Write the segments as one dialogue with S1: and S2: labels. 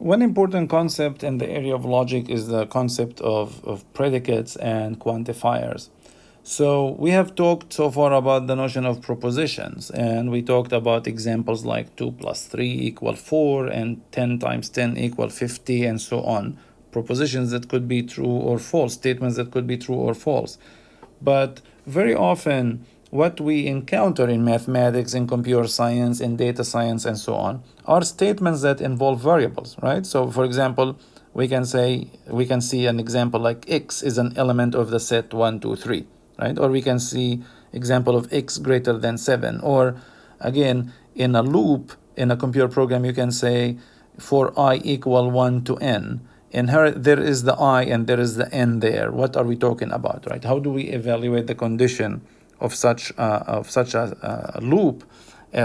S1: One important concept in the area of logic is the concept of predicates and quantifiers. So we have talked so far about the notion of propositions, and we talked about examples like 2 plus 3 equal 4 and 10 times 10 equal 50 and so on. Propositions that could be true or false, statements that could be true or false. But very often, what we encounter in mathematics, in computer science, in data science, and so on, are statements that involve variables, right? So, for example, we can see an example like x is an element of the set 1, 2, 3, right? Or we can see example of x greater than 7. Or again, in a loop, in a computer program, you can say for I equal 1 to n. And here there is the I and there is the n there. What are we talking about, right? How do we evaluate the condition of such a loop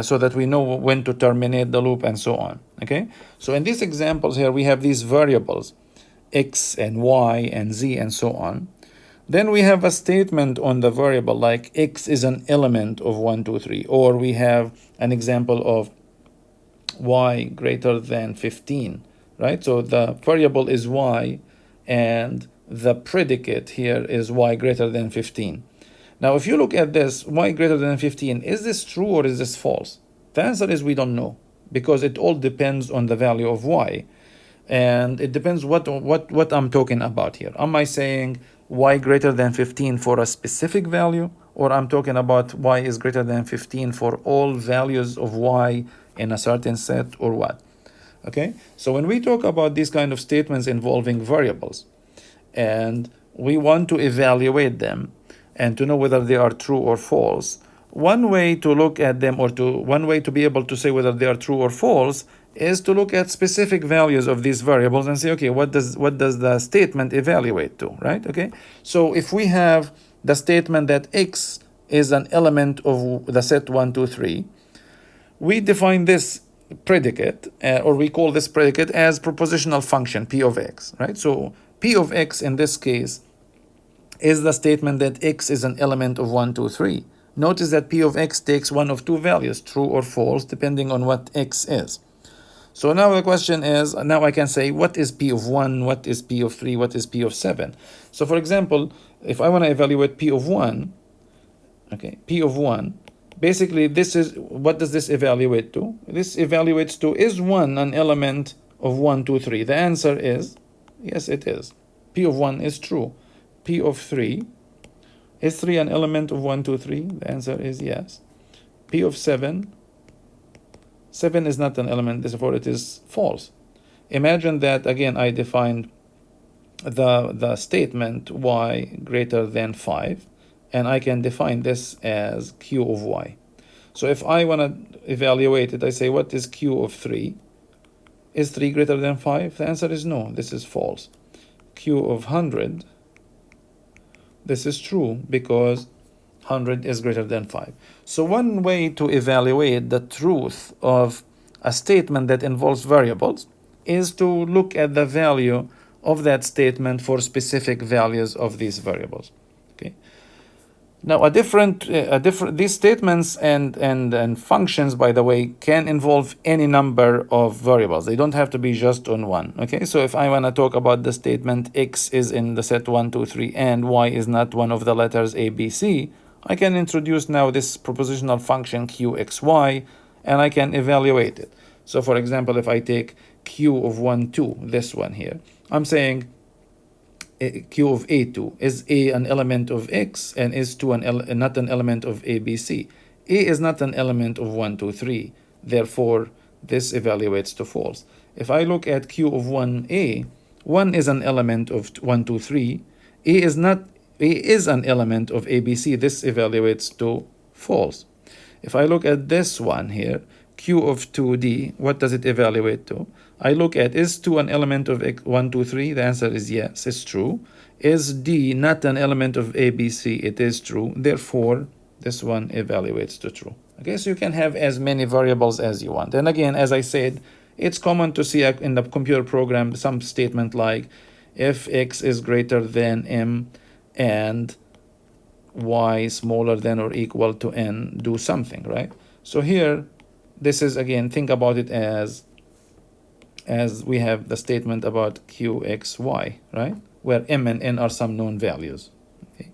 S1: so that we know when to terminate the loop and so on? Okay, so in these examples here we have these variables x and y and z and so on. Then we have a statement on the variable like x is an element of 1, 2, 3, or we have an example of y greater than 15, right? So the variable is y and the predicate here is y greater than 15. Now, if you look at this, y greater than 15, is this true or is this false? The answer is we don't know, because it all depends on the value of y. And it depends what I'm talking about here. Am I saying y greater than 15 for a specific value, or I'm talking about y is greater than 15 for all values of y in a certain set, or what? Okay, so when we talk about these kind of statements involving variables, and we want to evaluate them and to know whether they are true or false, one way to look at them, or one way to be able to say whether they are true or false, is to look at specific values of these variables and say, okay, what does the statement evaluate to, right? Okay, so if we have the statement that x is an element of the set 1, 2, 3, we define this predicate, or we call this predicate as propositional function p of x, right? So p of x in this case is the statement that x is an element of 1, 2, 3. Notice that p of x takes one of two values, true or false, depending on what x is. So now the question is, now I can say, what is p of 1, what is p of 3, what is p of 7? So for example, if I want to evaluate p of 1, okay, p of 1, basically this is, what does this evaluate to? This evaluates to, is 1 an element of 1, 2, 3? The answer is, yes, it is. P of 1 is true. P of 3, is 3 an element of 1, 2, 3? The answer is yes. P of 7, 7 is not an element, therefore it is false. Imagine that, again, I defined the statement y greater than 5, and I can define this as q of y. So if I want to evaluate it, I say, what is q of 3? Is 3 greater than 5? The answer is no, this is false. Q of 100, this is true, because 100 is greater than 5. So one way to evaluate the truth of a statement that involves variables is to look at the value of that statement for specific values of these variables. Okay. Now, these statements and functions, by the way, can involve any number of variables. They don't have to be just on one. Okay, so if I want to talk about the statement x is in the set 1, 2, 3, and y is not one of the letters a, b, c, I can introduce now this propositional function qxy, and I can evaluate it. So, for example, if I take q of 1, 2, this one here, I'm saying q of a2, is a an element of x, and is 2 not an element of a, b, c? A is not an element of 1, 2, 3, therefore this evaluates to false. If I look at q of 1a, 1 is an element of 1, 2, 3, a is an element of a, b, c, this evaluates to false. If I look at this one here, q of 2d, what does it evaluate to? I look at, is 2 an element of 1, 2, 3? The answer is yes, it's true. Is d not an element of a, b, c? It is true. Therefore, this one evaluates to true. Okay, so you can have as many variables as you want. And again, as I said, it's common to see in the computer program some statement like, if x is greater than m and y smaller than or equal to n, do something, right? So here, this is, again, think about it as as we have the statement about qxy, right? Where m and n are some known values. Okay.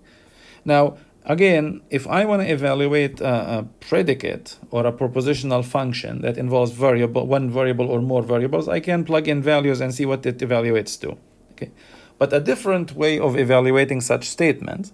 S1: Now, again, if I want to evaluate a predicate or a propositional function that involves one variable or more variables, I can plug in values and see what it evaluates to. Okay. But a different way of evaluating such statements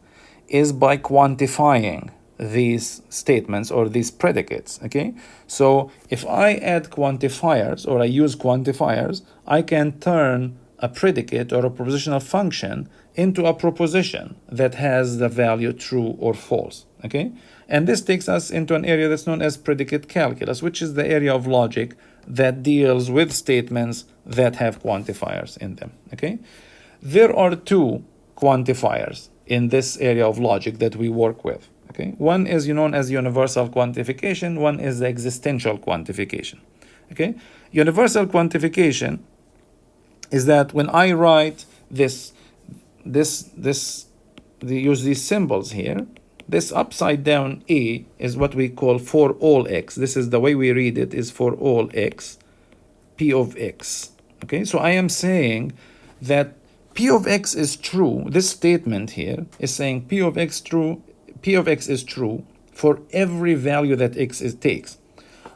S1: is by quantifying these statements or these predicates. Okay, so if I add quantifiers or I use quantifiers, I can turn a predicate or a propositional function into a proposition that has the value true or false. Okay, and this takes us into an area that's known as predicate calculus, which is the area of logic that deals with statements that have quantifiers in them. Okay, there are two quantifiers in this area of logic that we work with. Okay, one is known as universal quantification, one is the existential quantification. Okay, universal quantification is that when I write they use these symbols here. This upside down A is what we call for all x. This is the way we read it, is for all x, P of x. Okay, so I am saying that P of x is true. This statement here is saying P of x is true for every value that x takes.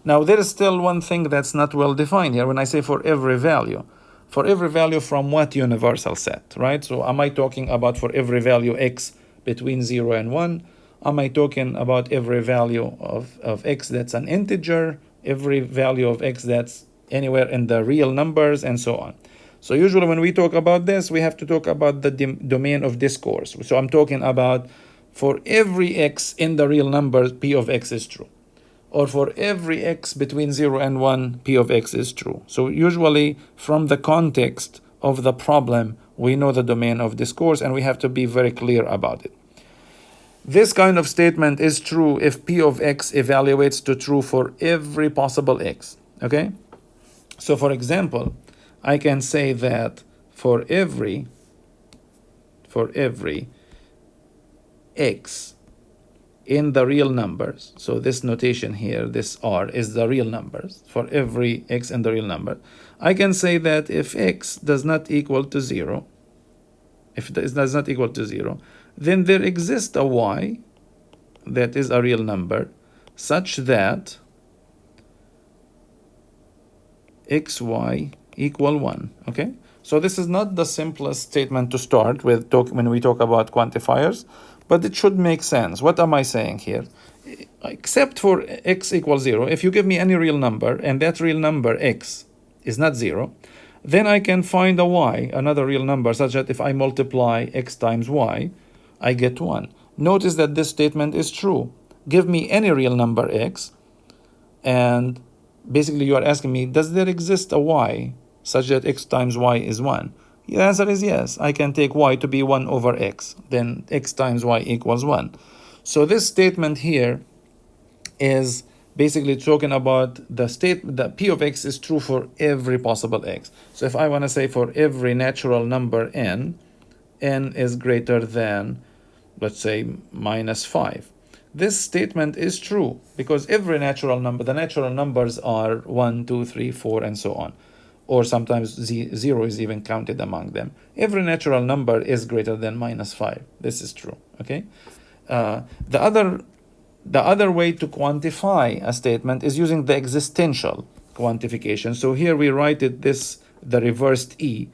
S1: Now, there is still one thing that's not well defined here when I say for every value. For every value from what universal set, right? So am I talking about for every value x between 0 and 1? Am I talking about every value of x that's an integer, every value of x that's anywhere in the real numbers, and so on? So usually when we talk about this, we have to talk about the domain of discourse. So I'm talking about for every x in the real numbers, P of x is true. Or for every x between 0 and 1, P of x is true. So usually from the context of the problem, we know the domain of discourse and we have to be very clear about it. This kind of statement is true if P of x evaluates to true for every possible x. Okay? So for example, I can say that for every x in the real numbers, so this notation here, this R is the real numbers, for every x in the real number, I can say that if x does not equal to 0, then there exists a y that is a real number such that xy equal 1. Okay, so this is not the simplest statement to start with when we talk about quantifiers, but it should make sense. What am I saying here? Except for x equals 0, if you give me any real number and that real number x is not 0, then I can find a y, another real number, such that if I multiply x times y, I get 1. Notice that this statement is true. Give me any real number x, and basically you are asking me, does there exist a y such that x times y is 1? The answer is yes. I can take y to be 1 over x. Then x times y equals 1. So this statement here is basically talking about the P of x is true for every possible x. So if I want to say for every natural number n is greater than, let's say, minus 5. This statement is true because every natural number, the natural numbers are 1, 2, 3, 4, and so on. Or sometimes 0 is even counted among them. Every natural number is greater than minus 5. This is true. Okay. The other way to quantify a statement is using the existential quantification. So here we write it the reversed E,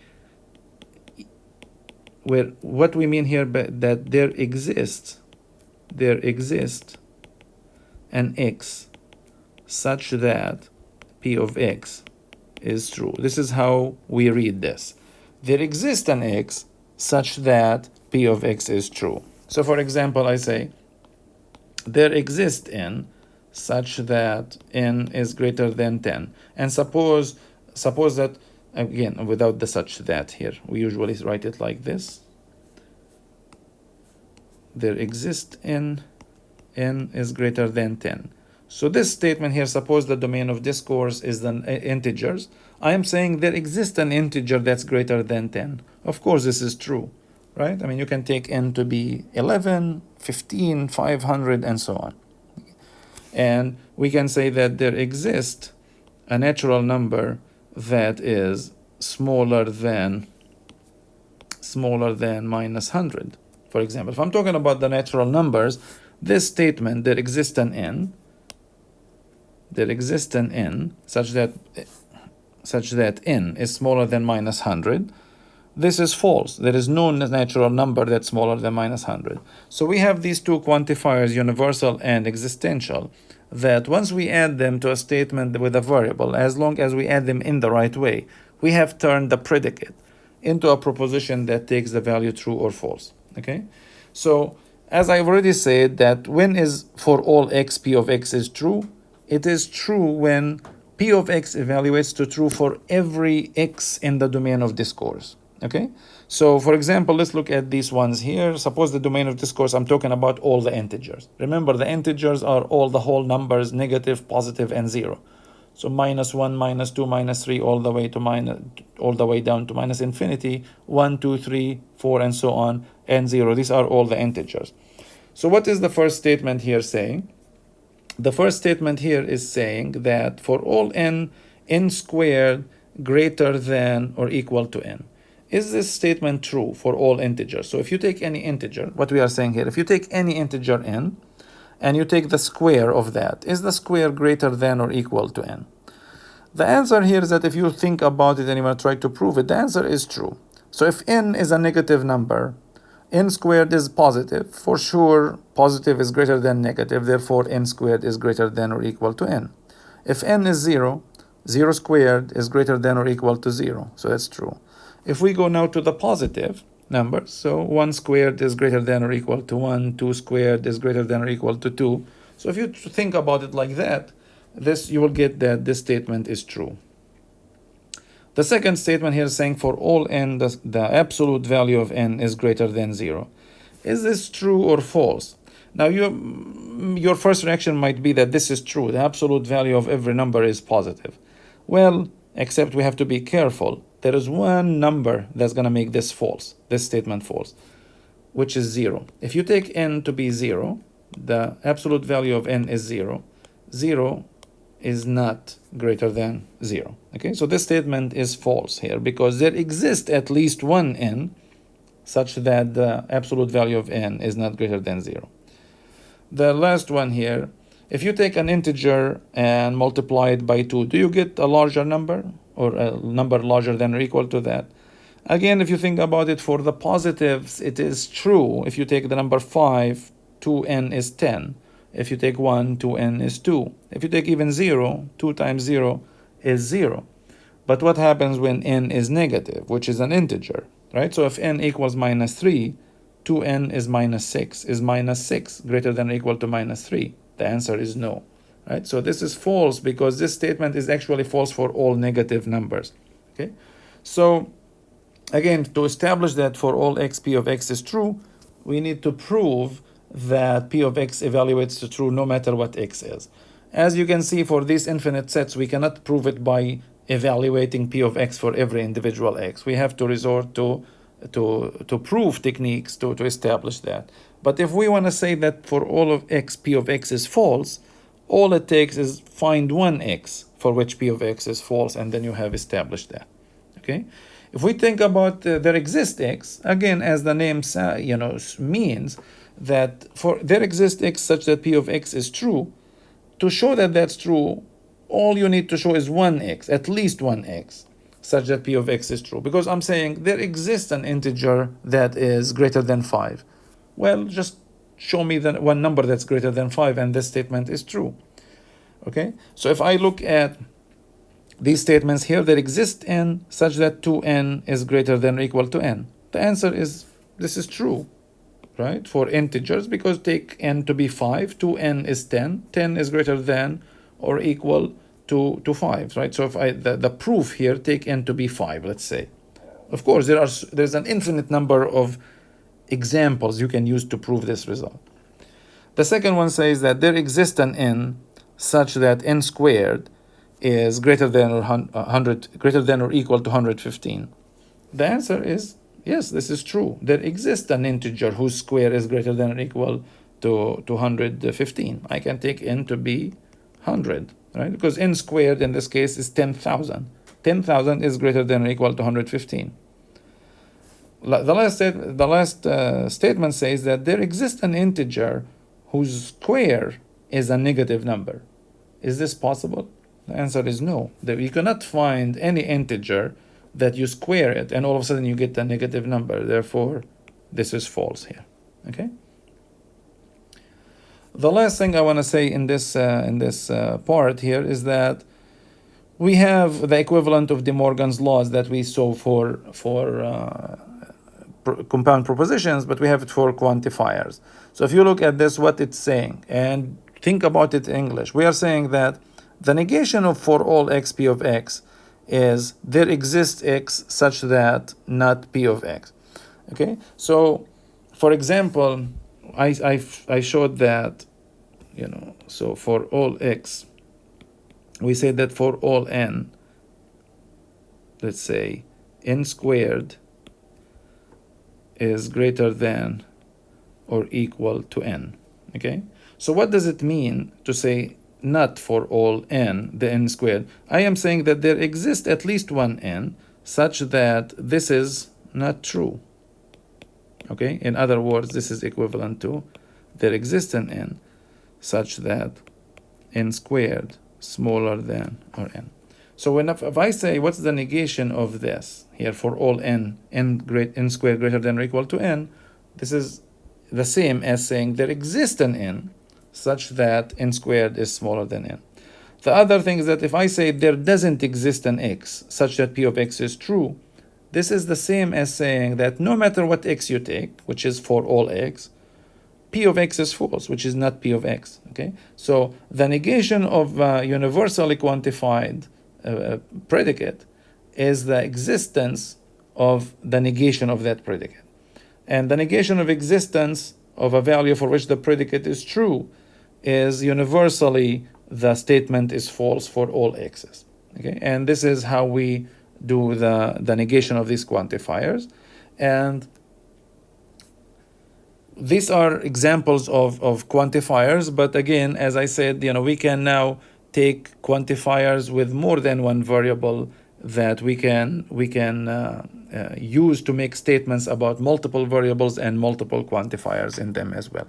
S1: where what we mean here that there exists an x such that P of x is true. This is how we read this. There exists an x such that P of x is true. So for example, I say there exists n such that n is greater than 10. And suppose that, again, without the such that here, we usually write it like this. There exists n is greater than 10. So this statement here, suppose the domain of discourse is the integers. I am saying there exists an integer that's greater than 10. Of course, this is true, right? I mean, you can take n to be 11, 15, 500, and so on. And we can say that there exists a natural number that is smaller than minus 100. For example, if I'm talking about the natural numbers, this statement, there exists an n such that n is smaller than minus 100, this is false. There is no natural number that's smaller than minus 100. So we have these two quantifiers, universal and existential, that once we add them to a statement with a variable, as long as we add them in the right way, we have turned the predicate into a proposition that takes the value true or false. Okay? So as I've already said, that when is for all x, p of x is true, it is true when p of x evaluates to true for every x in the domain of discourse. Okay, so for example, let's look at these ones here. Suppose the domain of discourse, I'm talking about all the integers. Remember, the integers are all the whole numbers, negative, positive, and 0. So minus 1, minus 2, minus 3, all the way down to minus infinity, 1, 2, 3, 4, and so on, and 0. These are all the integers. So what is the first statement here saying? The first statement here is saying that for all n squared greater than or equal to n. Is this statement true for all integers? So if you take any integer, what we are saying here, if you take any integer n, and you take the square of that, is the square greater than or equal to n? The answer here is that if you think about it and you want to try to prove it, the answer is true. So if n is a negative number, n squared is positive. For sure, positive is greater than negative. Therefore, n squared is greater than or equal to n. If n is 0, 0 squared is greater than or equal to 0. So that's true. If we go now to the positive numbers, so 1 squared is greater than or equal to 1, 2 squared is greater than or equal to 2. So if you think about it like that, you will get that this statement is true. The second statement here is saying for all n, the absolute value of n is greater than 0. Is this true or false? Now, your first reaction might be that this is true. The absolute value of every number is positive. Well, except we have to be careful. There is one number that's going to make this false, this statement false, which is 0. If you take n to be 0, the absolute value of n is 0. 0 is not greater than 0. Okay, so this statement is false here because there exists at least one n such that the absolute value of n is not greater than 0. The last one here, if you take an integer and multiply it by 2, do you get a larger number or a number larger than or equal to that? Again, if you think about it, for the positives, it is true. If you take the number 5, 2n is 10. If you take 1, 2n is 2. If you take even 0, 2 times 0 is 0. But what happens when n is negative, which is an integer, right? So if n equals minus 3, 2n is minus 6. Is minus 6 greater than or equal to minus 3? The answer is no, right? So this is false because this statement is actually false for all negative numbers, okay? So again, to establish that for all x, p of x is true, we need to prove that p of x evaluates to true no matter what x is. As you can see, for these infinite sets, we cannot prove it by evaluating p of x for every individual x. We have to resort to proof techniques to establish that. But if we want to say that for all of x, p of x is false, all it takes is find one x for which p of x is false, and then you have established that. Okay? If we think about there exists x, again, as the name means, that for there exists x such that p of x is true. To show that that's true, all you need to show is one x, at least one x, such that p of x is true. Because I'm saying there exists an integer that is greater than 5. Well, just show me the one number that's greater than 5 and this statement is true. Okay, so if I look at these statements here, there exists n such that 2n is greater than or equal to n. The answer is this is true, right? For integers, because take n to be 5, 2n is 10, 10 is greater than or equal to 5, right? So if the proof here, take n to be 5, let's say. Of course, there's an infinite number of examples you can use to prove this result. The second one says that there exists an n such that n squared is greater than or equal to 115. The answer is yes, this is true. There exists an integer whose square is greater than or equal to 115. I can take n to be 100, right? Because n squared in this case is 10,000. 10,000 is greater than or equal to 115. The last statement says that there exists an integer whose square is a negative number. Is this possible? The answer is no. That you cannot find any integer that you square it and all of a sudden you get a negative number. Therefore, this is false here. Okay. The last thing I want to say in this part here is that we have the equivalent of De Morgan's laws that we saw for compound propositions, but we have it for quantifiers. So if you look at this, what it's saying, and think about it in English, we are saying that the negation of for all x p of x is there exists x such that not p of x. Okay, so for example, I showed that, so for all x, we say that for all n, let's say n squared is greater than or equal to n. Okay, so what does it mean to say not for all n, the n squared? I am saying that there exists at least one n such that this is not true. Okay, in other words, this is equivalent to there exists an n such that n squared smaller than or n. So if I say what's the negation of this here for all n squared greater than or equal to n, this is the same as saying there exists an n such that n squared is smaller than n. The other thing is that if I say there doesn't exist an x such that p of x is true, this is the same as saying that no matter what x you take, which is for all x, p of x is false, which is not p of x. Okay, so the negation of universally quantified predicate is the existence of the negation of that predicate. And the negation of existence of a value for which the predicate is true is universally the statement is false for all x's. Okay, and this is how we do the negation of these quantifiers. And these are examples of quantifiers, but again, as I said, we can now take quantifiers with more than one variable that we can use to make statements about multiple variables and multiple quantifiers in them as well.